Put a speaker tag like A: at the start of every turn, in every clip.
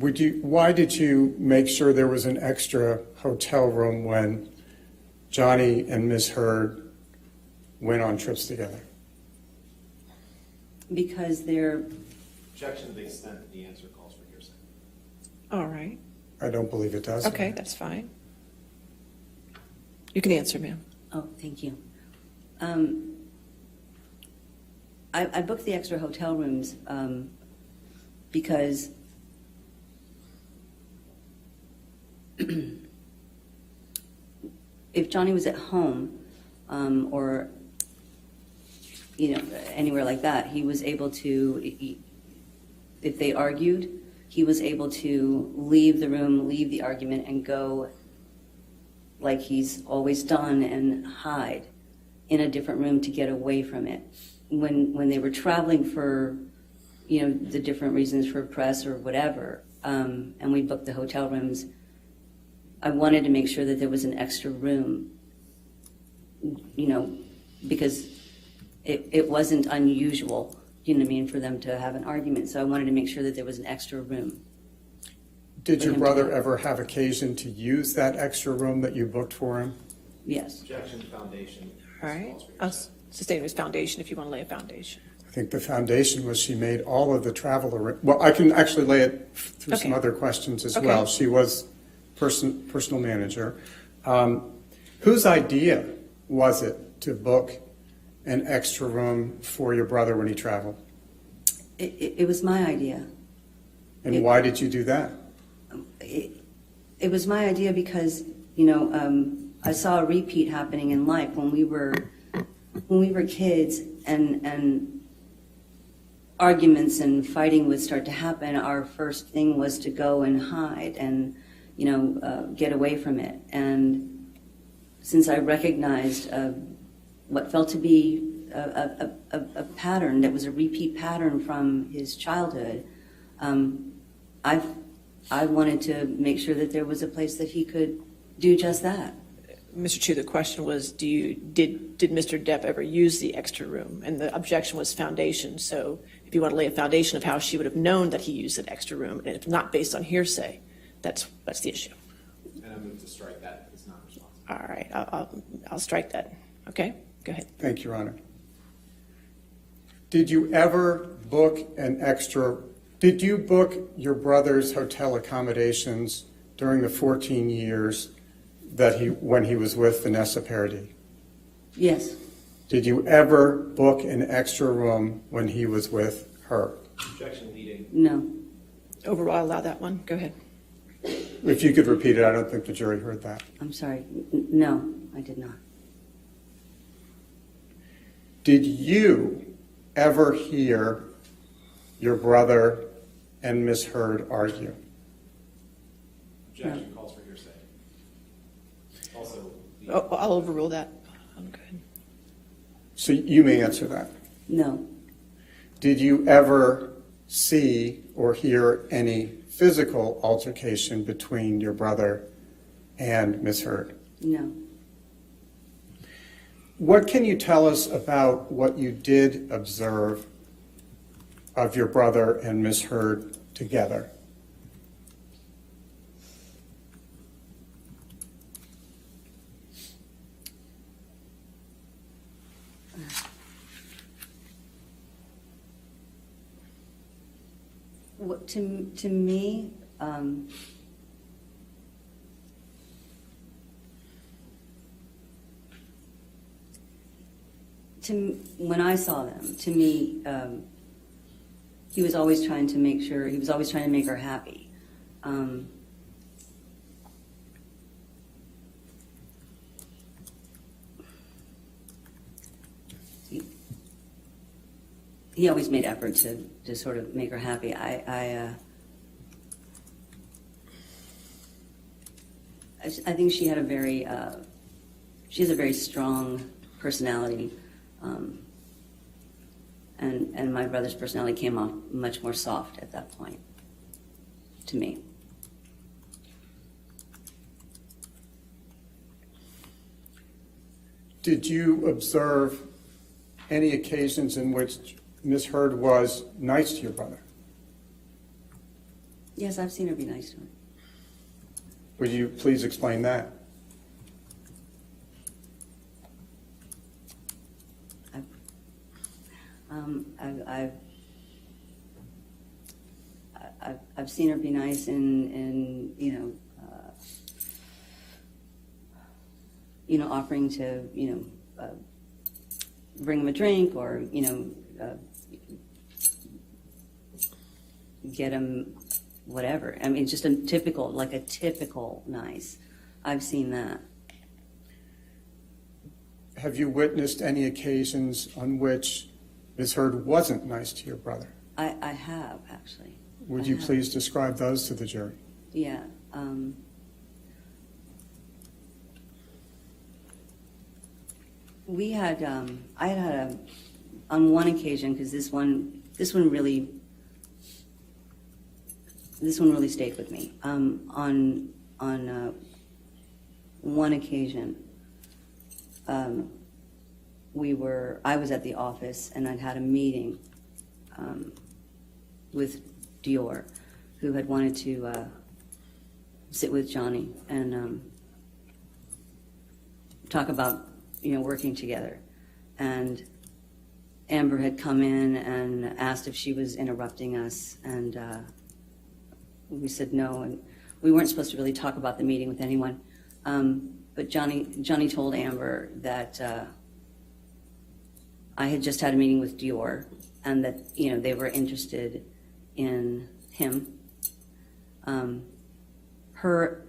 A: Why did you make sure there was an extra hotel room when Johnny and Ms. Heard went on trips together?
B: Because they're...
C: Objection to the extent that the answer calls for hearsay.
D: All right.
A: I don't believe it does.
D: Okay, that's fine. You can answer, ma'am.
B: Oh, thank you. I booked the extra hotel rooms because if Johnny was at home or anywhere like that, he was able to, if they argued, he was able to leave the room, leave the argument, and go like he's always done and hide in a different room to get away from it. When they were traveling for, the different reasons for press or whatever, and we booked the hotel rooms, I wanted to make sure that there was an extra room, because it wasn't unusual, for them to have an argument. So I wanted to make sure that there was an extra room.
A: Did your brother ever have occasion to use that extra room that you booked for him?
B: Yes.
C: Objection to foundation.
D: All right. I'll sustain his foundation if you want to lay a foundation.
A: I think the foundation was she made all of the travel. Well, I can actually lay it through some other questions as well. She was personal manager. Whose idea was it to book an extra room for your brother when he traveled?
B: It was my idea.
A: And why did you do that?
B: It was my idea because, I saw a repeat happening in life when we were kids and arguments and fighting would start to happen. Our first thing was to go and hide and, get away from it. And since I recognized what felt to be a pattern that was a repeat pattern from his childhood, I wanted to make sure that there was a place that he could do just that.
D: Mr. Chu, the question was, did Mr. Depp ever use the extra room? And the objection was foundation. So if you want to lay a foundation of how she would have known that he used an extra room, and if not based on hearsay, that's the issue.
C: And I move to strike that. It's not responsible.
D: All right, I'll strike that. Okay, go ahead.
A: Thank you, Your Honor. Did you ever book did you book your brother's hotel accommodations during the 14 years when he was with Vanessa Paradis?
B: Yes.
A: Did you ever book an extra room when he was with her?
C: Objection leading.
B: No.
D: Overall, I'll allow that one. Go ahead.
A: If you could repeat it, I don't think the jury heard that.
B: I'm sorry. No, I did not.
A: Did you ever hear your brother and Miss Heard argue?
C: Objection calls for hearsay. Also,
D: I'll overrule that. I'm good.
A: So you may answer that.
B: No.
A: Did you ever see or hear any physical altercation between your brother and Miss Heard?
B: No.
A: What can you tell us about what you did observe of your brother and Miss Heard together?
B: To me, when I saw them, to me, he was always trying to make her happy. He always made effort to sort of make her happy. I think she has a very strong personality, and my brother's personality came off much more soft at that point, to me.
A: Did you observe any occasions in which Miss Heard was nice to your brother?
B: Yes, I've seen her be nice to him.
A: Would you please explain that?
B: I've seen her be nice in offering to, bring him a drink or, get him whatever. I mean, just a typical nice. I've seen that.
A: Have you witnessed any occasions on which Ms. Heard wasn't nice to your brother?
B: I have, actually.
A: Would
B: I
A: you
B: have.
A: please describe those to the jury?
B: Yeah. We had, I had on one occasion, because this one really stayed with me. On one occasion, I was at the office and I'd had a meeting with Dior, who had wanted to sit with Johnny and talk about working together. And Amber had come in and asked if she was interrupting us, and we said no, and we weren't supposed to really talk about the meeting with anyone. But Johnny told Amber that I had just had a meeting with Dior, and that they were interested in him. Her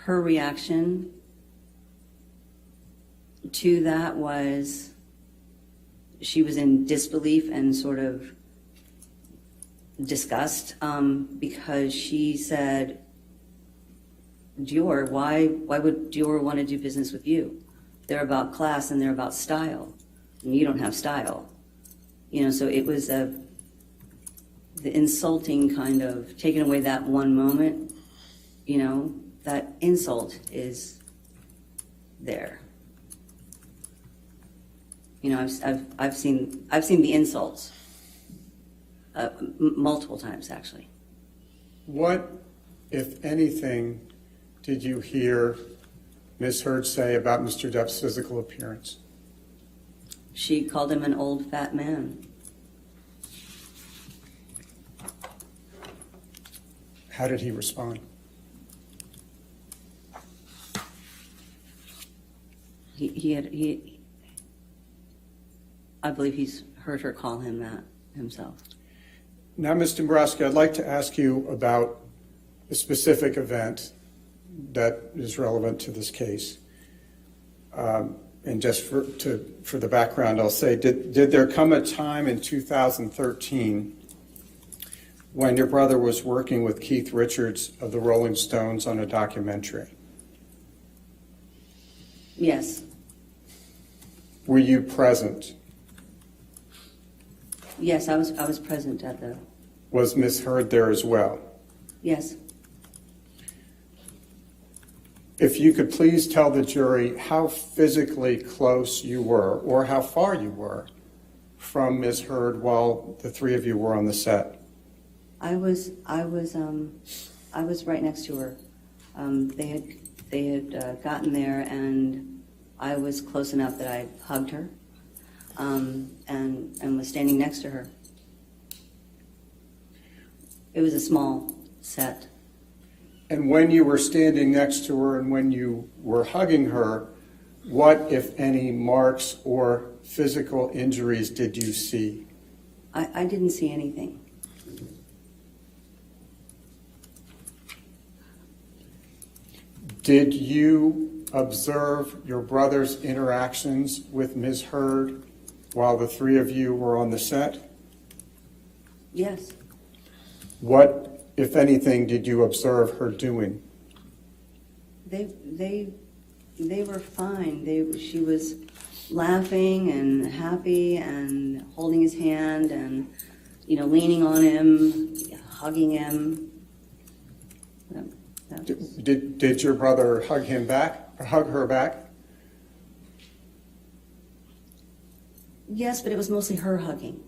B: reaction to that was she was in disbelief and sort of disgust, because she said, Dior, why would Dior want to do business with you? They're about class and they're about style, and you don't have style. So it was the insulting kind of taking away that one moment, that insult is there. I've seen the insults multiple times, actually.
A: What, if anything, did you hear Ms. Heard say about Mr. Depp's physical appearance?
B: She called him an old fat man.
A: How did he respond?
B: I believe he's heard her call him that himself.
A: Now, Ms. Dembrowski, I'd like to ask you about a specific event that is relevant to this case. And just for the background, I'll say, did there come a time in 2013 when your brother was working with Keith Richards of the Rolling Stones on a documentary?
B: Yes.
A: Were you present?
B: Yes, I was present at the.
A: Was Ms. Heard there as well?
B: Yes.
A: If you could please tell the jury how physically close you were, or how far you were from Ms. Heard while the three of you were on the set.
B: I was right next to her. They had gotten there, and I was close enough that I hugged her, and was standing next to her. It was a small set.
A: And when you were standing next to her and when you were hugging her, what, if any, marks or physical injuries did you see?
B: I didn't see anything.
A: Did you observe your brother's interactions with Ms. Heard while the three of you were on the set?
B: Yes.
A: What, if anything, did you observe her doing?
B: They were fine. She was laughing and happy and holding his hand and, leaning on him, hugging him.
A: Did your brother hug him back, or hug her back?
B: Yes, but it was mostly her hugging.